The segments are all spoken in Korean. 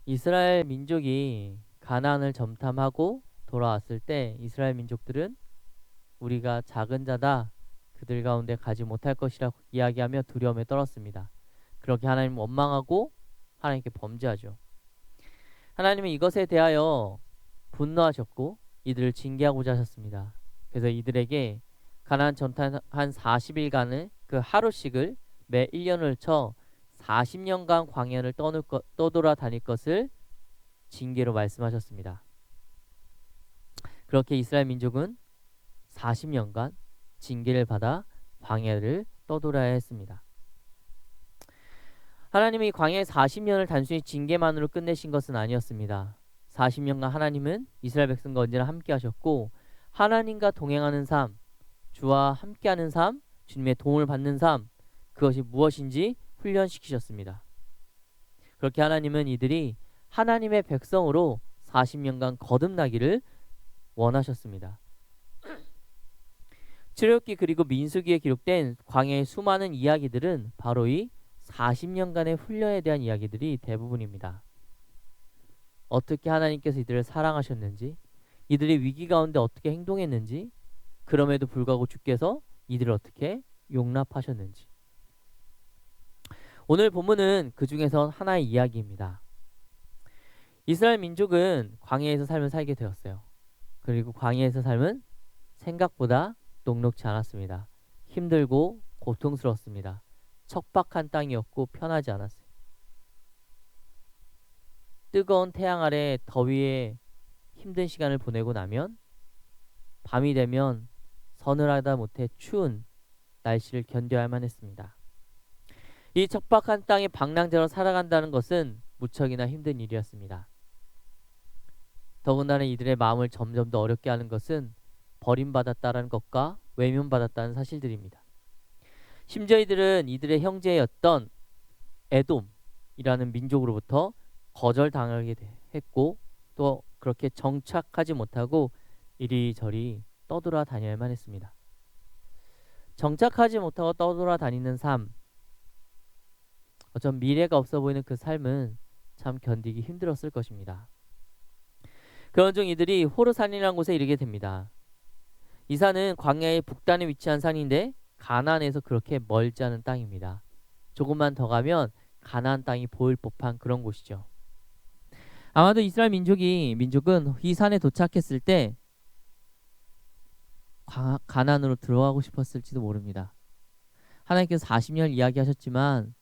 이스라엘 민족이 가나안을 점탐하고 돌아왔을 때 이스라엘 민족들은 우리가 작은 자다, 그들 가운데 가지 못할 것이라고 이야기하며 두려움에 떨었습니다. 그렇게 하나님 원망하고 하나님께 범죄하죠. 하나님은 이것에 대하여 분노하셨고 이들을 징계하고자 하셨습니다. 그래서 이들에게 가나안 전탄 40일간을 그 하루씩을 매 1년을 쳐 40년간 광야를 떠돌아 다닐 것을 징계로 말씀하셨습니다. 그렇게 이스라엘 민족은 40년간 징계를 받아 광야를 떠돌아야 했습니다. 하나님이 광야의 40년을 단순히 징계만으로 끝내신 것은 아니었습니다. 40년간 하나님은 이스라엘 백성과 언제나 함께 하셨고 하나님과 동행하는 삶, 주와 함께하는 삶, 주님의 도움을 받는 삶, 그것이 무엇인지 훈련시키셨습니다. 그렇게 하나님은 이들이 하나님의 백성으로 40년간 거듭나기를 원하셨습니다. 출애굽기 그리고 민수기에 기록된 광야의 수많은 이야기들은 바로 이 40년간의 훈련에 대한 이야기들이 대부분입니다. 어떻게 하나님께서 이들을 사랑하셨는지, 이들이 위기 가운데 어떻게 행동했는지, 그럼에도 불구하고 주께서 이들을 어떻게 용납하셨는지. 오늘 본문은 그 중에서 하나의 이야기입니다. 이스라엘 민족은 광야에서 삶을 살게 되었어요. 그리고 광야에서 삶은 생각보다 녹록지 않았습니다. 힘들고 고통스러웠습니다. 척박한 땅이었고 편하지 않았어요. 뜨거운 태양 아래 더위에 힘든 시간을 보내고 나면 밤이 되면 서늘하다 못해 추운 날씨를 견뎌야만 했습니다. 이 척박한 땅에 방랑자로 살아간다는 것은 무척이나 힘든 일이었습니다. 더군다나 이들의 마음을 점점 더 어렵게 하는 것은 버림받았다는 것과 외면받았다는 사실들입니다. 심지어 이들은 이들의 형제였던 에돔이라는 민족으로부터 거절당하게 했고 또 그렇게 정착하지 못하고 이리저리 떠돌아 다녀야만 했습니다. 정착하지 못하고 떠돌아 다니는 삶, 어쩜 미래가 없어 보이는 그 삶은 참 견디기 힘들었을 것입니다. 그런 중 이들이 호르산이라는 곳에 이르게 됩니다. 이 산은 광야의 북단에 위치한 산인데 가나안에서 그렇게 멀지 않은 땅입니다. 조금만 더 가면 가나안 땅이 보일 법한 그런 곳이죠. 아마도 이스라엘 민족은 이 산에 도착했을 때 가나안으로 들어가고 싶었을지도 모릅니다. 하나님께서 40년 이야기하셨지만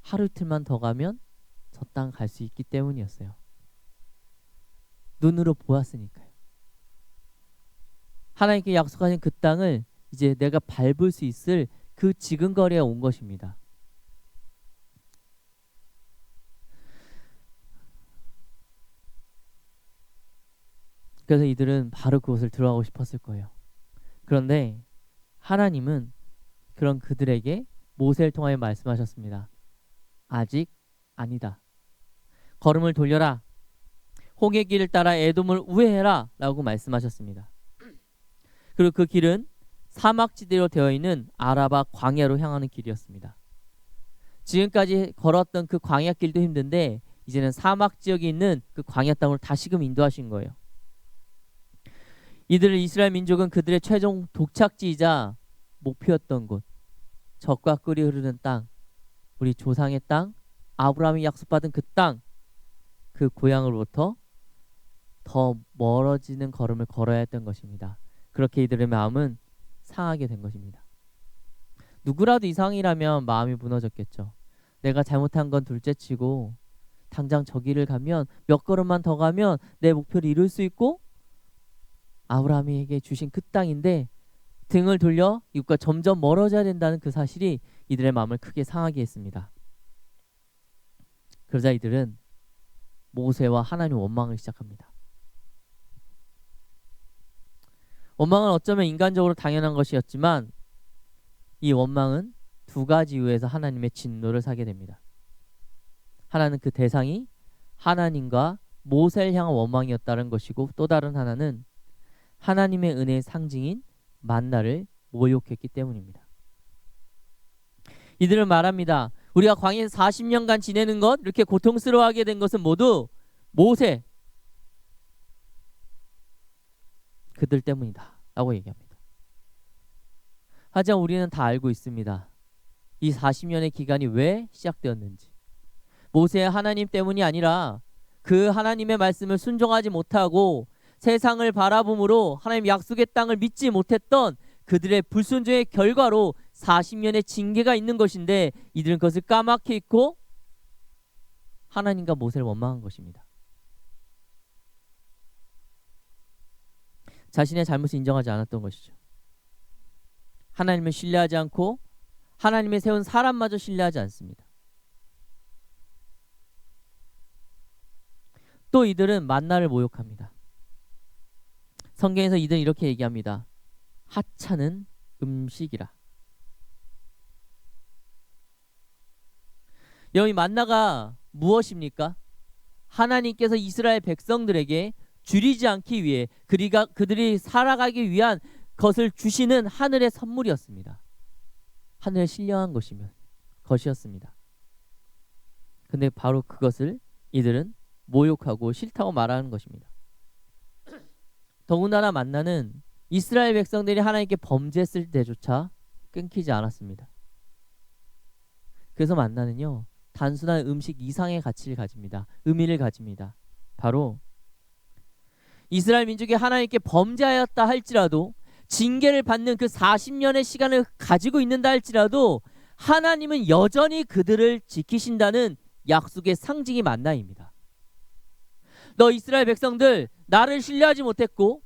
하루 이틀만 더 가면 저 땅 갈 수 있기 때문이었어요. 눈으로 보았으니까요. 하나님께 약속하신 그 땅을 이제 내가 밟을 수 있을 그 지근거리에 온 것입니다. 그래서 이들은 바로 그곳을 들어가고 싶었을 거예요. 그런데 하나님은 그런 그들에게 모세를 통하여 말씀하셨습니다. 아직 아니다. 걸음을 돌려라. 홍해 길을 따라 에돔을 우회해라 라고 말씀하셨습니다. 그리고 그 길은 사막지대로 되어 있는 아라바 광야로 향하는 길이었습니다. 지금까지 걸었던 그 광야길도 힘든데 이제는 사막 지역에 있는 그 광야 땅으로 다시금 인도하신 거예요. 이들을 이스라엘 민족은 그들의 최종 도착지이자 목표였던 곳, 젖과 꿀이 흐르는 땅, 우리 조상의 땅, 아브라함이 약속받은 그 땅, 그 고향으로부터 더 멀어지는 걸음을 걸어야 했던 것입니다. 그렇게 이들의 마음은 상하게 된 것입니다. 누구라도 이상이라면 마음이 무너졌겠죠. 내가 잘못한 건 둘째치고 당장 저 길을 가면 몇 걸음만 더 가면 내 목표를 이룰 수 있고 아브라함에게 주신 그 땅인데 등을 돌려 이곳과 점점 멀어져야 된다는 그 사실이 이들의 마음을 크게 상하게 했습니다. 그러자 이들은 모세와 하나님 원망을 시작합니다. 원망은 어쩌면 인간적으로 당연한 것이었지만 이 원망은 두 가지 이유에서 하나님의 진노를 사게 됩니다. 하나는 그 대상이 하나님과 모세를 향한 원망이었다는 것이고 또 다른 하나는 하나님의 은혜의 상징인 만나를 모욕했기 때문입니다. 이들은 말합니다. 우리가 광야에서 40년간 지내는 것, 이렇게 고통스러워하게 된 것은 모두 모세, 그들 때문이다 라고 얘기합니다. 하지만 우리는 다 알고 있습니다. 이 40년의 기간이 왜 시작되었는지. 모세의 하나님 때문이 아니라 그 하나님의 말씀을 순종하지 못하고 세상을 바라봄으로 하나님 약속의 땅을 믿지 못했던 그들의 불순종의 결과로 40년의 징계가 있는 것인데, 이들은 그것을 까맣게 잊고 하나님과 모세를 원망한 것입니다. 자신의 잘못을 인정하지 않았던 것이죠. 하나님을 신뢰하지 않고 하나님의 세운 사람마저 신뢰하지 않습니다. 또 이들은 만나를 모욕합니다. 성경에서 이들은 이렇게 얘기합니다. 하찮은 음식이라. 여러분, 이 만나가 무엇입니까? 하나님께서 이스라엘 백성들에게 줄이지 않기 위해 그들이 살아가기 위한 것을 주시는 하늘의 선물이었습니다. 하늘에 신령한 것이었습니다. 근데 바로 그것을 이들은 모욕하고 싫다고 말하는 것입니다. 더군다나 만나는 이스라엘 백성들이 하나님께 범죄했을 때조차 끊기지 않았습니다. 그래서 만나는요, 단순한 음식 이상의 가치를 가집니다. 의미를 가집니다. 바로 이스라엘 민족이 하나님께 범죄하였다 할지라도, 징계를 받는 그 40년의 시간을 가지고 있는다 할지라도 하나님은 여전히 그들을 지키신다는 약속의 상징이 만나입니다. 너 이스라엘 백성들, 나를 신뢰하지 못했고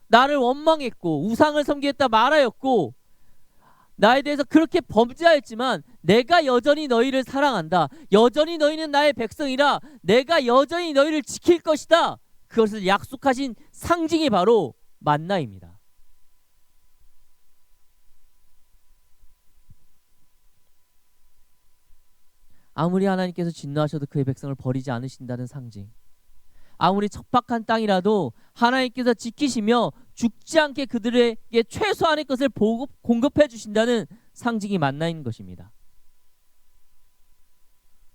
나를 원망했고 우상을 섬기겠다 말하였고 나에 대해서 그렇게 범죄하였지만 내가 여전히 너희를 사랑한다. 여전히 너희는 나의 백성이라 내가 여전히 너희를 지킬 것이다. 그것을 약속하신 상징이 바로 만나입니다. 아무리 하나님께서 진노하셔도 그의 백성을 버리지 않으신다는 상징. 아무리 척박한 땅이라도 하나님께서 지키시며 죽지 않게 그들에게 최소한의 것을 공급해 주신다는 상징이 만나인 것입니다.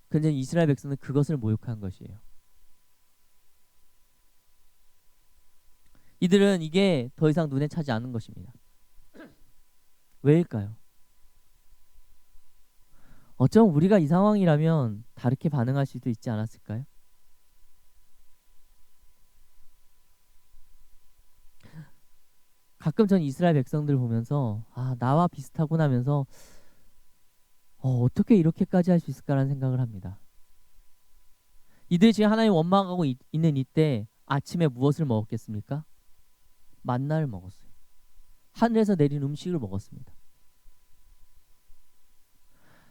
근데 이스라엘 백성은 그것을 모욕한 것이에요. 이들은 이게 더 이상 눈에 차지 않는 것입니다. 왜일까요? 어쩌면 우리가 이 상황이라면 다르게 반응할 수도 있지 않았을까요? 가끔 전 이스라엘 백성들 보면서 나와 비슷하구나 하면서 어떻게 이렇게까지 할 수 있을까라는 생각을 합니다. 이들이 지금 하나님 원망하고 있는 이때 아침에 무엇을 먹었겠습니까? 만나를 먹었어요. 하늘에서 내린 음식을 먹었습니다.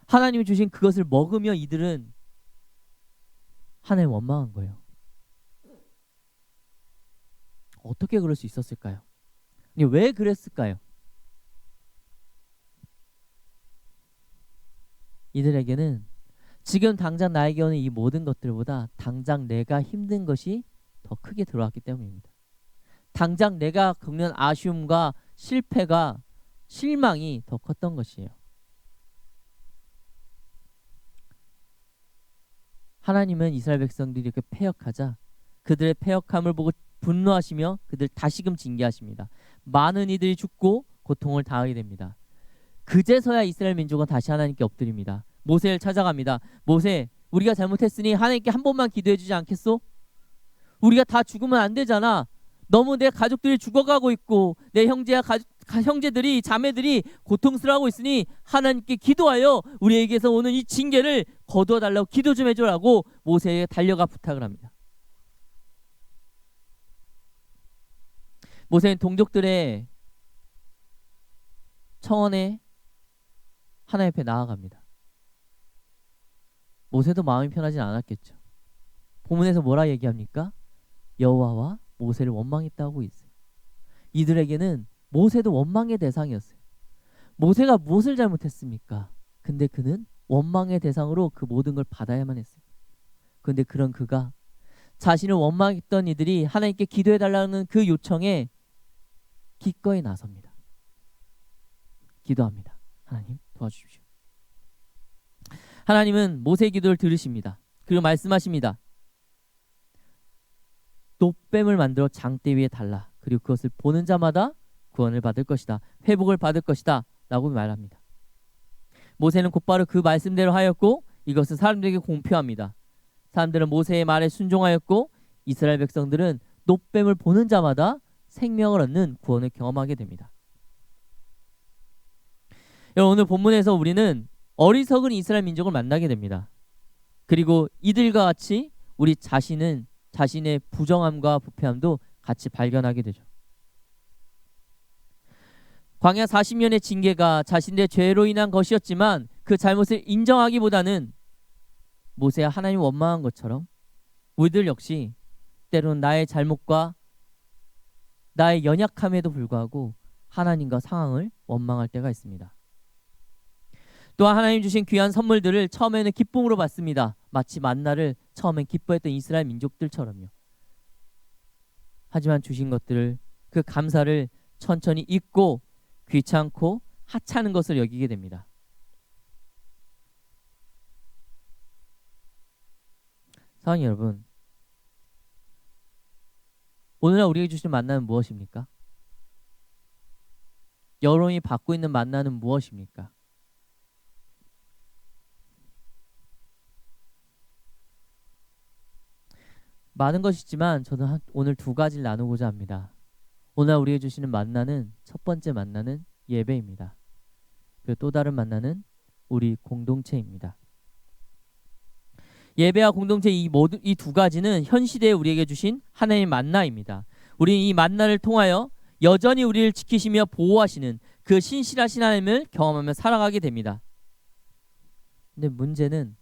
하나님이 주신 그것을 먹으며 이들은 하나님 원망한 거예요. 어떻게 그럴 수 있었을까요? 왜 그랬을까요? 이들에게는 지금 당장 나에게 오는 이 모든 것들보다 당장 내가 힘든 것이 더 크게 들어왔기 때문입니다. 당장 내가 겪는 아쉬움과 실패가, 실망이 더 컸던 것이에요. 하나님은 이스라엘 백성들이 이렇게 패역하자 그들의 패역함을 보고 분노하시며 그들 다시금 징계하십니다. 많은 이들이 죽고 고통을 당하게 됩니다. 그제서야 이스라엘 민족은 다시 하나님께 엎드립니다. 모세를 찾아갑니다. 모세, 우리가 잘못했으니 하나님께 한 번만 기도해 주지 않겠소? 우리가 다 죽으면 안 되잖아. 너무 내 가족들이 죽어가고 있고 내 형제들이 자매들이 고통스러워하고 있으니 하나님께 기도하여 우리에게서 오는 이 징계를 거두어 달라고 기도 좀 해줘라고 모세에게 달려가 부탁을 합니다. 모세는 동족들의 청원에 하나님 앞에 나아갑니다. 모세도 마음이 편하진 않았겠죠. 본문에서 뭐라 얘기합니까? 여호와와 모세를 원망했다고 하고 있어요. 이들에게는 모세도 원망의 대상이었어요. 모세가 무엇을 잘못했습니까? 근데 그는 원망의 대상으로 그 모든 걸 받아야만 했어요. 근데 그런 그가 자신을 원망했던 이들이 하나님께 기도해달라는 그 요청에 기꺼이 나섭니다. 기도합니다. 하나님 도와주십시오. 하나님은 모세의 기도를 들으십니다. 그리고 말씀하십니다. 놋뱀을 만들어 장대 위에 달라. 그리고 그것을 보는 자마다 구원을 받을 것이다. 회복을 받을 것이다. 라고 말합니다. 모세는 곧바로 그 말씀대로 하였고 이것은 사람들에게 공표합니다. 사람들은 모세의 말에 순종하였고 이스라엘 백성들은 놋뱀을 보는 자마다 생명을 얻는 구원을 경험하게 됩니다. 여러분, 오늘 본문에서 우리는 어리석은 이스라엘 민족을 만나게 됩니다. 그리고 이들과 같이 우리 자신의 부정함과 부패함도 같이 발견하게 되죠. 광야 40년의 징계가 자신의 죄로 인한 것이었지만 그 잘못을 인정하기보다는 모세가 하나님 원망한 것처럼 우리들 역시 때로는 나의 잘못과 나의 연약함에도 불구하고 하나님과 상황을 원망할 때가 있습니다. 또한 하나님 주신 귀한 선물들을 처음에는 기쁨으로 받습니다. 마치 만나를 처음엔 기뻐했던 이스라엘 민족들처럼요. 하지만 주신 것들을 그 감사를 천천히 잊고 귀찮고 하찮은 것을 여기게 됩니다. 사랑하는 여러분, 오늘날 우리에게 주신 만나는 무엇입니까? 여러분이 받고 있는 만나는 무엇입니까? 많은 것이지만 저는 오늘 두 가지를 나누고자 합니다. 오늘 우리에게 주시는 만나는 첫 번째 만나는 예배입니다. 그리고 또 다른 만나는 우리 공동체입니다. 예배와 공동체 이 두 가지는 현 시대에 우리에게 주신 하나님의 만나입니다. 우리는 이 만나를 통하여 여전히 우리를 지키시며 보호하시는 그 신실하신 하나님을 경험하며 살아가게 됩니다. 근데 문제는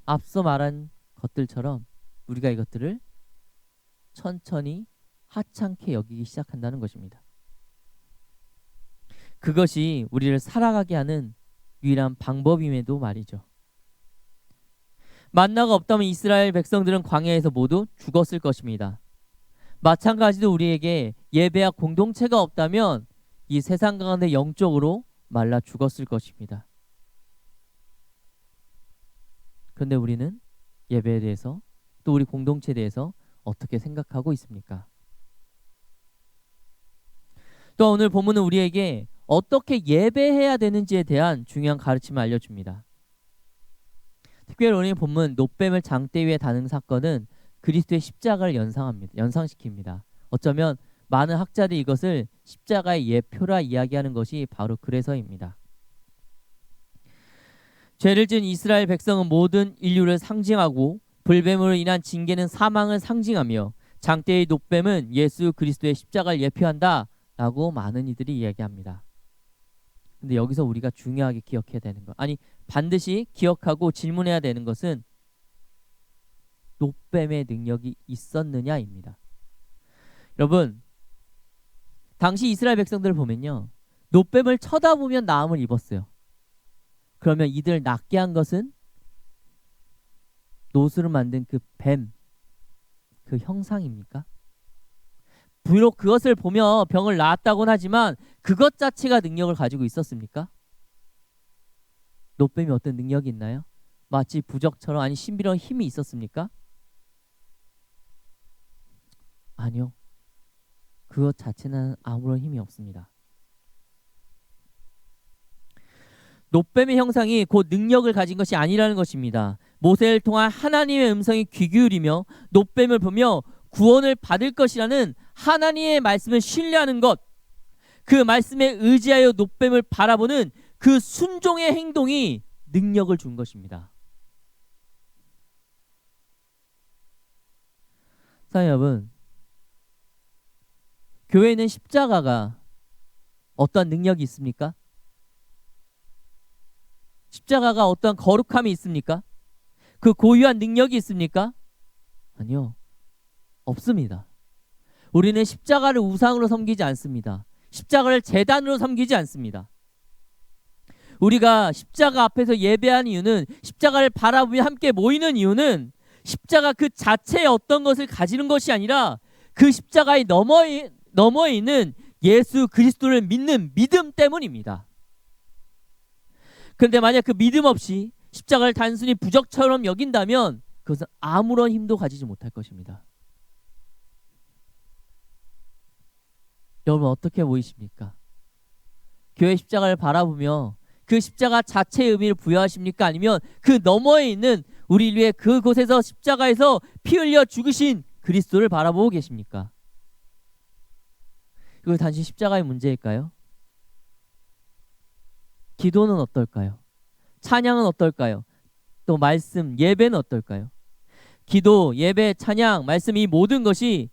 앞서 말한 것들처럼 우리가 이것들을 천천히 하찮게 여기기 시작한다는 것입니다. 그것이 우리를 살아가게 하는 유일한 방법임에도 말이죠. 만나가 없다면 이스라엘 백성들은 광야에서 모두 죽었을 것입니다. 마찬가지로 우리에게 예배와 공동체가 없다면 이 세상 가운데 영적으로 말라 죽었을 것입니다. 그런데 우리는 예배에 대해서 또 우리 공동체에 대해서 어떻게 생각하고 있습니까? 또 오늘 본문은 우리에게 어떻게 예배해야 되는지에 대한 중요한 가르침을 알려줍니다. 특별히 오늘 본문 놋뱀을 장대 위에 다는 사건은 그리스도의 십자가를 연상시킵니다. 어쩌면 많은 학자들이 이것을 십자가의 예표라 이야기하는 것이 바로 그래서입니다. 죄를 지은 이스라엘 백성은 모든 인류를 상징하고 불뱀으로 인한 징계는 사망을 상징하며 장대의 놋뱀은 예수 그리스도의 십자가를 예표한다 라고 많은 이들이 이야기합니다. 근데 여기서 우리가 중요하게 기억해야 되는 것, 아니 반드시 기억하고 질문해야 되는 것은 놋뱀의 능력이 있었느냐입니다. 여러분, 당시 이스라엘 백성들을 보면요, 놋뱀을 쳐다보면 나음을 입었어요. 그러면 이들을 낫게 한 것은 놋으로 만든 그 뱀, 그 형상입니까? 비록 그것을 보며 병을 나았다고는 하지만 그것 자체가 능력을 가지고 있었습니까? 놋뱀이 어떤 능력이 있나요? 마치 부적처럼, 아니 신비로운 힘이 있었습니까? 아니요. 그것 자체는 아무런 힘이 없습니다. 놋뱀의 형상이 곧 능력을 가진 것이 아니라는 것입니다. 모세를 통한 하나님의 음성에 귀 기울이며 놋뱀을 보며 구원을 받을 것이라는 하나님의 말씀을 신뢰하는 것, 그 말씀에 의지하여 놋뱀을 바라보는 그 순종의 행동이 능력을 준 것입니다. 사랑하는 여러분, 교회에는 십자가가 어떠한 능력이 있습니까? 십자가가 어떠한 거룩함이 있습니까? 그 고유한 능력이 있습니까? 아니요, 없습니다. 우리는 십자가를 우상으로 섬기지 않습니다. 십자가를 제단으로 섬기지 않습니다. 우리가 십자가 앞에서 예배하는 이유는, 십자가를 바라보며 함께 모이는 이유는 십자가 그 자체의 어떤 것을 가지는 것이 아니라 그 십자가의 너머에 있는 예수 그리스도를 믿는 믿음 때문입니다. 그런데 만약 그 믿음 없이 십자가를 단순히 부적처럼 여긴다면 그것은 아무런 힘도 가지지 못할 것입니다. 여러분 어떻게 보이십니까? 교회 십자가를 바라보며 그 십자가 자체의 의미를 부여하십니까? 아니면 그 너머에 있는 우리 위해 그곳에서 십자가에서 피 흘려 죽으신 그리스도를 바라보고 계십니까? 그걸 단지 십자가의 문제일까요? 기도는 어떨까요? 찬양은 어떨까요? 또 말씀, 예배는 어떨까요? 기도, 예배, 찬양, 말씀 이 모든 것이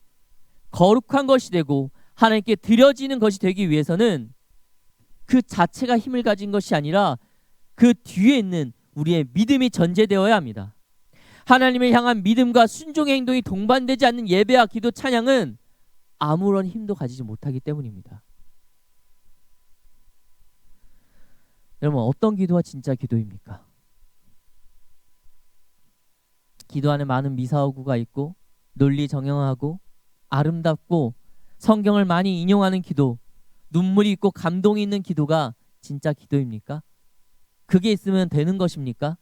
거룩한 것이 되고 하나님께 드려지는 것이 되기 위해서는 그 자체가 힘을 가진 것이 아니라 그 뒤에 있는 우리의 믿음이 전제되어야 합니다. 하나님을 향한 믿음과 순종의 행동이 동반되지 않는 예배와 기도, 찬양은 아무런 힘도 가지지 못하기 때문입니다. 여러분 어떤 기도가 진짜 기도입니까? 기도 안에 많은 미사오구가 있고 논리정연하고 아름답고 성경을 많이 인용하는 기도, 눈물이 있고 감동이 있는 기도가 진짜 기도입니까? 그게 있으면 되는 것입니까?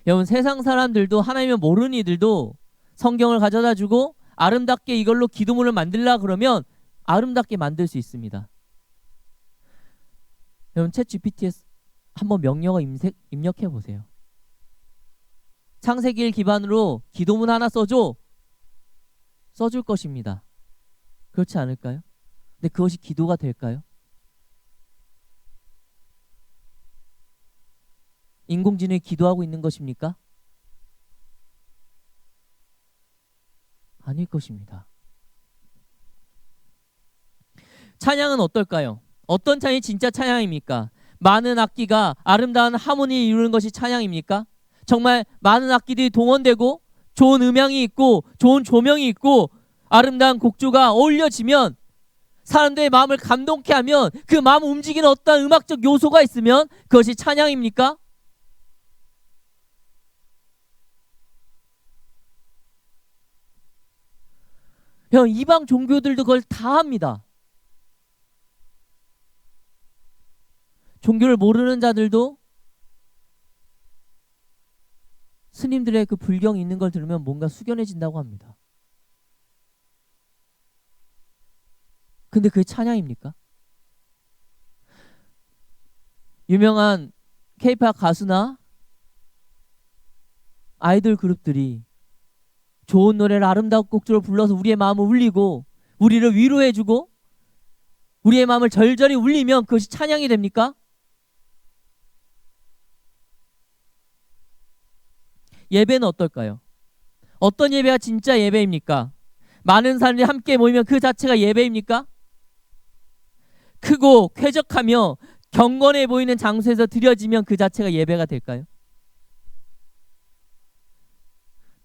여러분 세상 사람들도 하나님을 모르는 이들도 성경을 가져다 주고 아름답게 이걸로 기도문을 만들라 그러면 아름답게 만들 수 있습니다. 여러분 챗 GPT에 한번 명령어 입력해 보세요. 창세기를 기반으로 기도문 하나 써줘. 써줄 것입니다. 그렇지 않을까요? 근데 그것이 기도가 될까요? 인공지능이 기도하고 있는 것입니까? 아닐 것입니다. 찬양은 어떨까요? 어떤 찬양이 진짜 찬양입니까? 많은 악기가 아름다운 하모니를 이루는 것이 찬양입니까? 정말 많은 악기들이 동원되고 좋은 음향이 있고 좋은 조명이 있고 아름다운 곡조가 어울려지면 사람들의 마음을 감동케 하면 그 마음을 움직이는 어떤 음악적 요소가 있으면 그것이 찬양입니까? 형, 이방 종교들도 그걸 다 합니다. 종교를 모르는 자들도 스님들의 그 불경이 있는 걸 들으면 뭔가 숙연해진다고 합니다. 근데 그게 찬양입니까? 유명한 K-팝 가수나 아이돌 그룹들이 좋은 노래를 아름다운 곡조를 불러서 우리의 마음을 울리고 우리를 위로해주고 우리의 마음을 절절히 울리면 그것이 찬양이 됩니까? 예배는 어떨까요? 어떤 예배가 진짜 예배입니까? 많은 사람들이 함께 모이면 그 자체가 예배입니까? 크고 쾌적하며 경건해 보이는 장소에서 드려지면 그 자체가 예배가 될까요?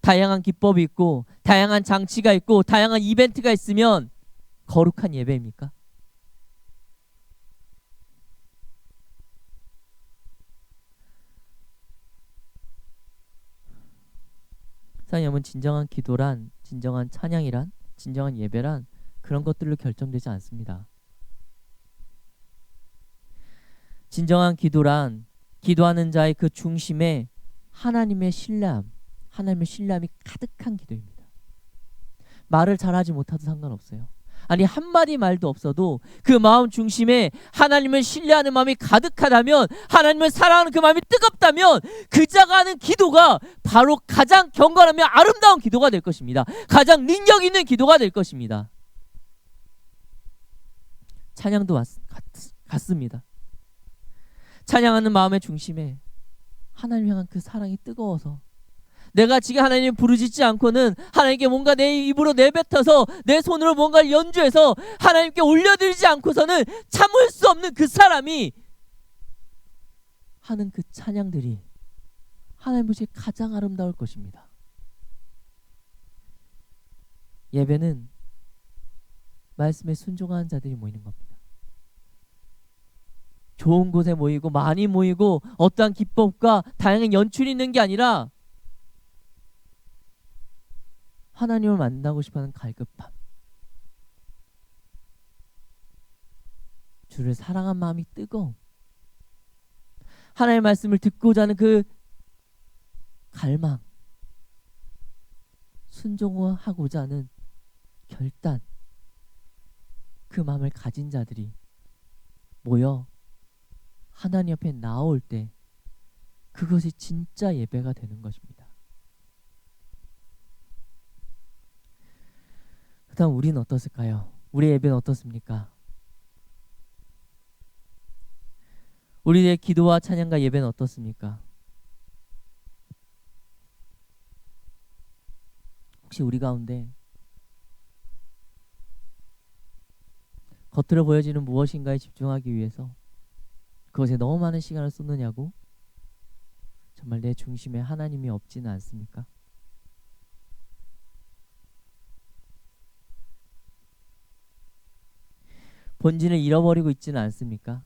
다양한 기법이 있고 다양한 장치가 있고 다양한 이벤트가 있으면 거룩한 예배입니까? 사랑하는 여러분, 진정한 기도란, 진정한 찬양이란, 진정한 예배란 그런 것들로 결정되지 않습니다. 진정한 기도란 기도하는 자의 그 중심에 하나님의 신뢰함이 가득한 기도입니다. 말을 잘하지 못해도 상관없어요. 아니 한마디 말도 없어도 그 마음 중심에 하나님을 신뢰하는 마음이 가득하다면, 하나님을 사랑하는 그 마음이 뜨겁다면 그 자가 하는 기도가 바로 가장 경건하며 아름다운 기도가 될 것입니다. 가장 능력 있는 기도가 될 것입니다. 찬양도 같습니다. 찬양하는 마음의 중심에 하나님 향한 그 사랑이 뜨거워서 내가 지금 하나님을 부르짖지 않고는 하나님께 뭔가 내 입으로 내뱉어서 내 손으로 뭔가를 연주해서 하나님께 올려드리지 않고서는 참을 수 없는 그 사람이 하는 그 찬양들이 하나님 보시기에 가장 아름다울 것입니다. 예배는 말씀에 순종하는 자들이 모이는 겁니다. 좋은 곳에 모이고 많이 모이고 어떠한 기법과 다양한 연출이 있는 게 아니라 하나님을 만나고 싶어하는 갈급함, 주를 사랑한 마음이 뜨거움, 하나님의 말씀을 듣고자 하는 그 갈망, 순종하고자 하는 결단, 그 마음을 가진 자들이 모여 하나님 앞에 나올 때 그것이 진짜 예배가 되는 것입니다. 그다음 우리는 어떻을까요? 우리의 예배는 어떻습니까? 우리의 기도와 찬양과 예배는 어떻습니까? 혹시 우리 가운데 겉으로 보여지는 무엇인가에 집중하기 위해서 그것에 너무 많은 시간을 쏟느냐고? 정말 내 중심에 하나님이 없지는 않습니까? 본질을 잃어버리고 있지는 않습니까?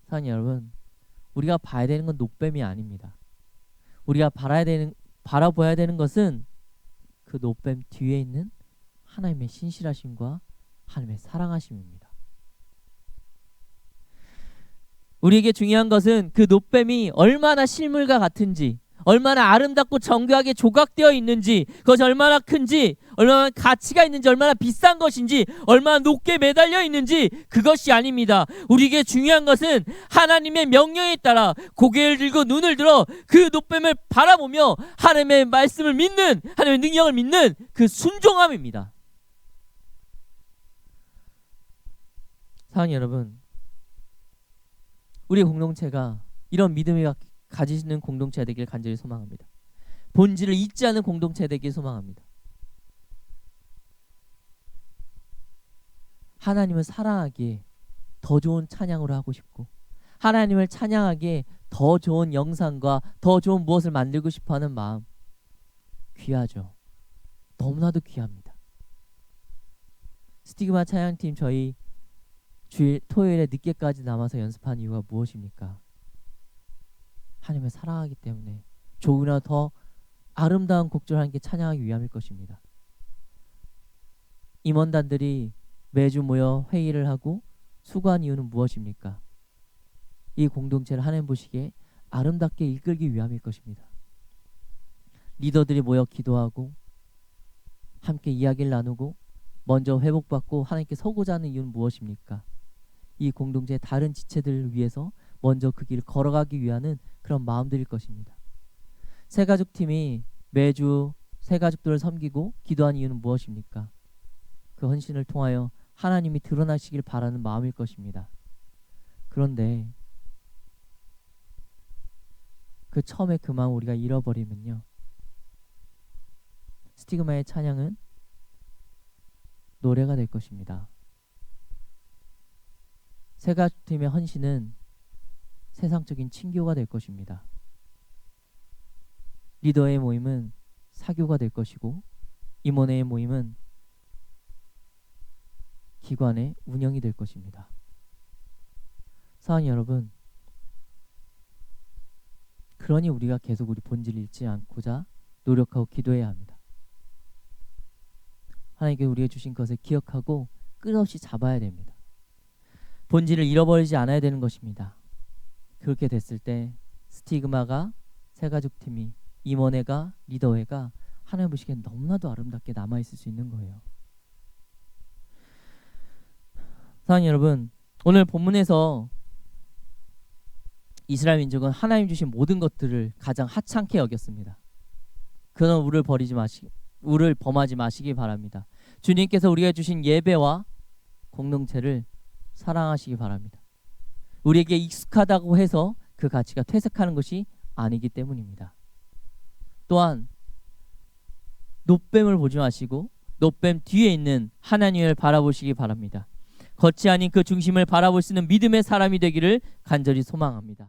사랑하는 여러분, 우리가 봐야 되는 건 노뱀이 아닙니다. 우리가 바라봐야 되는 것은 그 노뱀 뒤에 있는 하나님의 신실하심과 하나님의 사랑하심입니다. 우리에게 중요한 것은 그 노뱀이 얼마나 실물과 같은지, 얼마나 아름답고 정교하게 조각되어 있는지, 그것이 얼마나 큰지, 얼마나 가치가 있는지, 얼마나 비싼 것인지, 얼마나 높게 매달려 있는지, 그것이 아닙니다. 우리에게 중요한 것은 하나님의 명령에 따라 고개를 들고 눈을 들어 그 노뱀을 바라보며 하나님의 말씀을 믿는, 하나님의 능력을 믿는 그 순종함입니다. 사랑하는 여러분, 우리 공동체가 이런 믿음이 가지시는 공동체가 되길 간절히 소망합니다. 본질을 잊지 않는 공동체가 되길 소망합니다. 하나님을 사랑하기에 더 좋은 찬양으로 하고 싶고, 하나님을 찬양하기에 더 좋은 영상과 더 좋은 무엇을 만들고 싶어하는 마음, 귀하죠. 너무나도 귀합니다. 스티그마 찬양팀 저희 토요일에 늦게까지 남아서 연습한 이유가 무엇입니까? 하나님을 사랑하기 때문에 조금이라도 더 아름다운 곡조를 하나님께 찬양하기 위함일 것입니다. 임원단들이 매주 모여 회의를 하고 수고한 이유는 무엇입니까? 이 공동체를 하나님 보시기에 아름답게 이끌기 위함일 것입니다. 리더들이 모여 기도하고 함께 이야기를 나누고 먼저 회복받고 하나님께 서고자 하는 이유는 무엇입니까? 이 공동체의 다른 지체들을 위해서 먼저 그 길을 걸어가기 위한 그런 마음들일 것입니다. 새가족팀이 매주 새가족들을 섬기고 기도한 이유는 무엇입니까? 그 헌신을 통하여 하나님이 드러나시길 바라는 마음일 것입니다. 그런데 그 처음에 그 마음 우리가 잃어버리면요, 스티그마의 찬양은 노래가 될 것입니다. 새가족팀의 헌신은 세상적인 친교가 될 것입니다. 리더의 모임은 사교가 될 것이고, 임원회의 모임은 기관의 운영이 될 것입니다. 사랑하는 여러분, 그러니 우리가 계속 우리 본질을 잃지 않고자 노력하고 기도해야 합니다. 하나님께 우리에게 주신 것을 기억하고 끝없이 잡아야 됩니다. 본질을 잃어버리지 않아야 되는 것입니다. 그렇게 됐을 때 스티그마가, 새가족팀이, 임원회가, 리더회가 하나님 보시기엔 너무나도 아름답게 남아있을 수 있는 거예요. 사랑하는 여러분, 오늘 본문에서 이스라엘 민족은 하나님 주신 모든 것들을 가장 하찮게 여겼습니다. 그런 우를 범하지 마시기 바랍니다. 주님께서 우리가 주신 예배와 공동체를 사랑하시기 바랍니다. 우리에게 익숙하다고 해서 그 가치가 퇴색하는 것이 아니기 때문입니다. 또한 노뱀을 보지 마시고 노뱀 뒤에 있는 하나님을 바라보시기 바랍니다. 겉이 아닌 그 중심을 바라볼 수 있는 믿음의 사람이 되기를 간절히 소망합니다.